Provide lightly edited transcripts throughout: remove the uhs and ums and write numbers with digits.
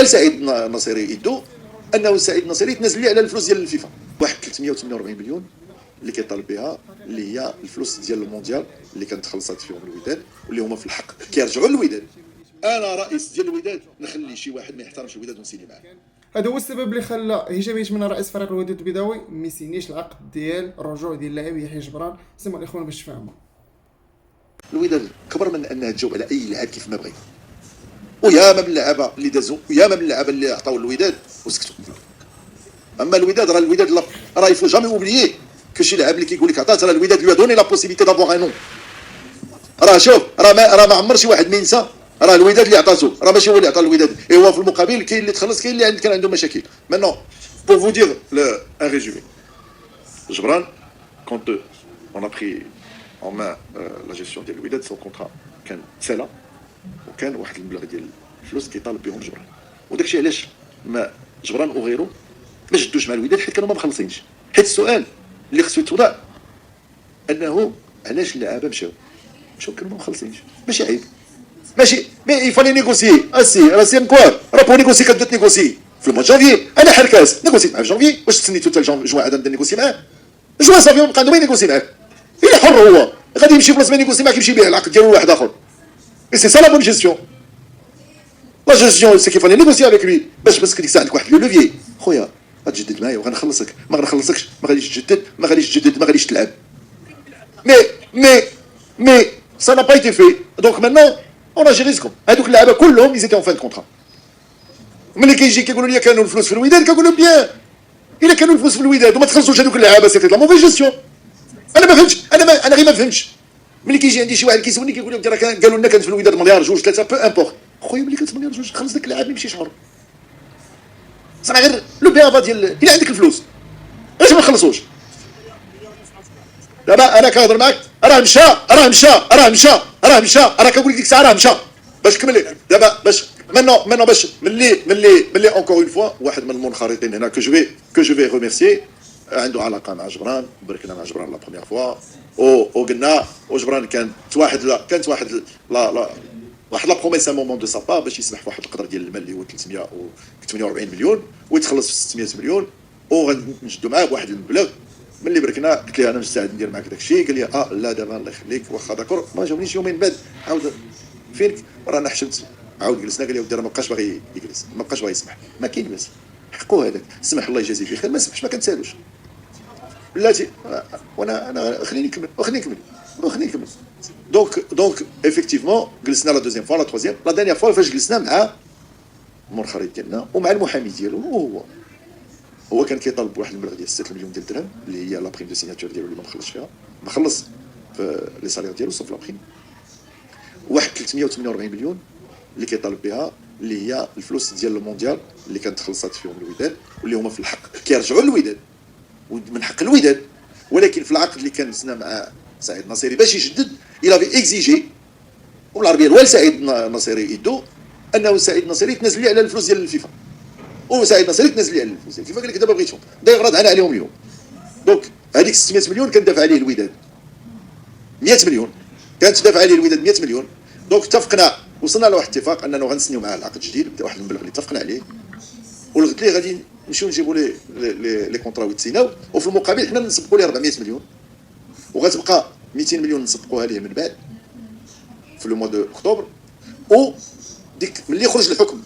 سعيد النصيري يدو انه سعيد النصيري تنازل لي على الفلوس ديال الفيفا، واحد 348 مليون اللي كيطالب بها، اللي هي الفلوس ديال المونديال اللي كانت خلصات فيهم الوداد، واللي هما في الحق كيرجعوا للوداد. انا رئيس ديال الوداد نخلي شي واحد ما يحترمش الوداد ونسيني معاه. هذا هو السبب اللي خلى هشام يتمنى رئيس فريق الوداد البيضاوي ما يسينيش العقد ديال الرجوع ديال اللاعب يحيى جبران. سمعوا الاخوان باش تفهموا. الوداد كبر من انها تجاوب على اي لاعب كيف ما بغي، وياما من اللعابه اللي دازوا، وياما من اللعابه اللي عطاو الوداد وسكتوا. اما الوداد راه الوداد راه يفو جامي اوبليي كو شي لاعب اللي كيقول لك عطات، راه الوداد لو دوني لا بوسيبيتي دافوار ان نون. راه شوف، راه ما عمر شي واحد ما ينسى، راه الوداد اللي عطاتو، راه ماشي هو اللي عطا الوداد. اي هو في المقابل كاين اللي تخلص، كاين اللي كان عنده مشاكل. مانون بور فو دير ان ريزومي، جبران كونت اون ا بري en main la gestion ديال الوداد، سو كونترا كان سالا، وكان واحد المبلغ ديال الفلوس كيطالب بهم جبران. وداكشي علاش ما جبران وغيره ما جدوش مع الوداد، حيت كانوا ما مخلصينش. حيت السؤال اللي خصو يتوضع انه علاش اللعابه مشاو كانوا ما مخلصينش. ماشي عيب، ماشي مي يفالي نيغوسيي راه سي انكوار، راه بو نيغوسي كتبدا تنيغوسي في الموت جونفي. انا حركاس نيغوسيت معاه في جونفي، واش تسنيتو حتى جوان عاد نبدا نيغوسي معاه؟ جوان صافي بقى عنده ما ينيغوسي معاك، الا حر هو غادي يمشي بلاصه ما ينيغوسي معاك، يمشي بيع العقد ديالو لواحد اخر. اي سي سا لا بون جيستيون. لا جيستيون سي كيفاني نيغوسي افيك لوي باش ديك الساعه عندك واحد لو لوفيي. خويا غتجدد معايا وغنخلصك، ما غنخلصكش ما غاديش تجدد، ما غاديش تلعب. مي ça n'a pas été fait. Donc maintenant on a géré ريسكم. هذوك اللعابه كلهم ils étaient en fin de contrat. ملي كيجي كيقولوا لي كانوا الفلوس في الوداد، كنقول بيان الا كانوا الفلوس في الوداد وما تخلصوش هذوك اللعابه سيتي لا موفي جيستيون. انا ما فهمتش، انا غير ما فهمتش. ملي كيجي عندي شي واحد كيسولني كيقول لي راه قالوا لنا كانت في الوداد مليار جوج ثلاثه بو امبورت. خويا ملي كانت مليار جوج خلص داك اللاعب ما يمشيش حر. صافي غير لو بيان ديال الا عندك الفلوس علاش ما نخلصوش؟ دابا انا كنهضر معاك راه مشى راه كنقول لك ديك الساعه راه مشى باش كملي دابا باش مانو باش ملي اونكور اون فوا واحد من المنخرطين هنا كو جو في ريميرسيي عنده علاقه مع جبران، بركنا مع جبران لا بروميير فوا وقلنا وجبران كانت واحد لا لا بروميس ان مومون دو سا با باش يسمح في واحد القدر ديال المال اللي هو 348 مليون ويتخلص في 600 مليون وغنجدوا معاه بواحد المبلغ. ملي بركنا قلت ليه انا مستعد ندير معاك داك الشيء، قال لي لا دابا الله يخليك واخا داكور. ما جاونيش يومين بعد عاود فينك رانا حشمت، عاود جلسنا قال لي ودي راه ما بقاش باغي يجلس، ما بقاش باغي يسمح. ما كاين باس حقو هذاك، سمح الله يجازيه بخير، ما سمحش ما كنسالوش. بلاتي وانا خليني نكمل. دونك ايفيكتيفمون جلسنا لا دوزيام فوا لا تروزيام لا دانيير فوا فاش جلسنا مع المنخرط ديالنا ومع المحامي ديالو، هو كان كيطالب بواحد المبلغ ديال 6 مليون ديال الدرهم اللي هي لا بريم دو سيناتور ديالو اللي ما مخلصش فيها، ما خلص في لي سالير ديالو صوف لا بريم. واحد 348 مليون اللي كيطالب بها، اللي هي الفلوس ديال المونديال اللي كانت خلصات فيهم الوداد، واللي هما في الحق كيرجعوا للوداد ومن حق الوداد. ولكن في العقد اللي كان مسنا مع سعيد النصيري باش يجدد الى في اكزيجي وبالعربيه الوال سعيد النصيري يدو انه سعيد النصيري تنازل لي على الفلوس ديال الفيفا، وسعيد النصيري تنازل لي على الفلوس ديال الفيفا. قال لك دابا بغيتهم داير راه انا عليهم اليوم. دونك هذيك 600 مليون كان دافع عليه الوداد 100 مليون، كانت دافع عليه الوداد 100 مليون. دونك اتفقنا وصلنا لواحد الاتفاق اننا غنسنيو معاه العقد الجديد بواحد المبلغ اللي اتفقنا عليه، والغد ليه غادي نمشيو نجيبوا لي كونطرا ويتسيناو، وفي المقابل حنا نسبقوا ليه 400 مليون، وغتبقى 200 مليون نسبقوها ليه من بعد في لو موا دو اكتوبر. و ديك ملي يخرج الحكم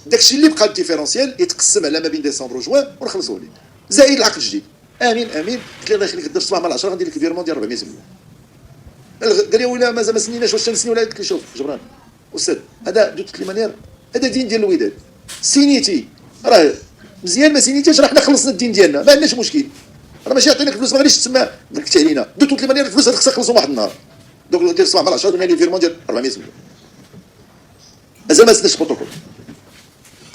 داكشي اللي بقى الديفيرونسيال يتقسم على ما بين ديسمبر وجوان ونخلصوه ليه زائد العقد الجديد. امين قلت له الله يخليك دير الصباح مع 10 غندير لك الفيرمون ديال 400 مليون. قال لي ولا مازال ما سنيناش، واش تنسنيو ولا؟ قلت له شوف جبران استاذ، هذا دو توت لي مانيير هذا دين ديال الوداد، سينيتي راه مزيان، ما سينيتيش راه حنا خلصنا الدين ديالنا ما عندناش مشكل، راه ماشي عطيناك الفلوس ما غاديش تسمى ضحكت علينا. دو توت لي مانيير الفلوس خصها تخلصهم واحد النهار. دونك دير الصباح مع 10 درنا لي فيرمون ديال 400 مليون، مازال ما سناش البروتوكول.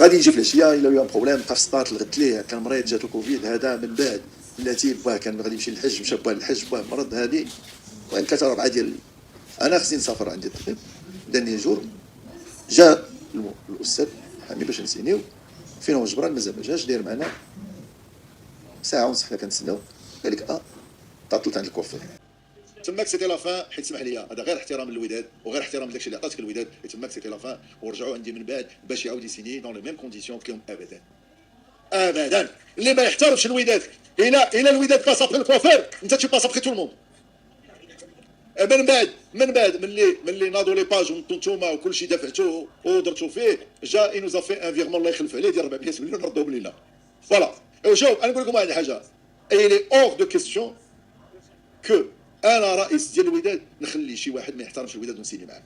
غادي يجي في العشيه الا ويا بروبليم بقى في السطات الغد ليه كان مريض جات الكوفيد هذا من بعد بلاتي باه كان غادي يمشي للحج مشى باه للحج باه مرض هذه وين 3 4 ديال انا خصني نسافر عندي الطبيب داني جور. جا الاستاذ حامي باش نسينيو فين هو جبران مازال ما جاش داير معنا ساعه ونص حنا كنتسناو. قال لك تعطلت عند الكوافير. تماك سيتي لا فان، حيت سمح لي هذا غير احترام للوداد وغير احترام لداكشي اللي عطاتك الوداد، تماك سيتي لا فان، ورجعوا عندي من بعد باش يعاود يسيني دون لي ميم كونديسيون كيهم ابدا ابدا. اللي ما يحترمش الوداد، الى الوداد باس ابخي الكوافير، انت تي باس ابخي تو الموند. من بعد ملي ناضوا لي باج وانتوما وكل شيء دفعتوه ودرتو فيه، جا اي نوزا في ان فيغمون الله يخلف عليه ديال 400 مليون نردوهم لينا. فوالا. شوف انا نقول لكم واحد الحاجه، اي لي اور دو كيستيون كو انا رئيس ديال الوداد نخلي شي واحد ما يحترمش الوداد ونسيني معاه.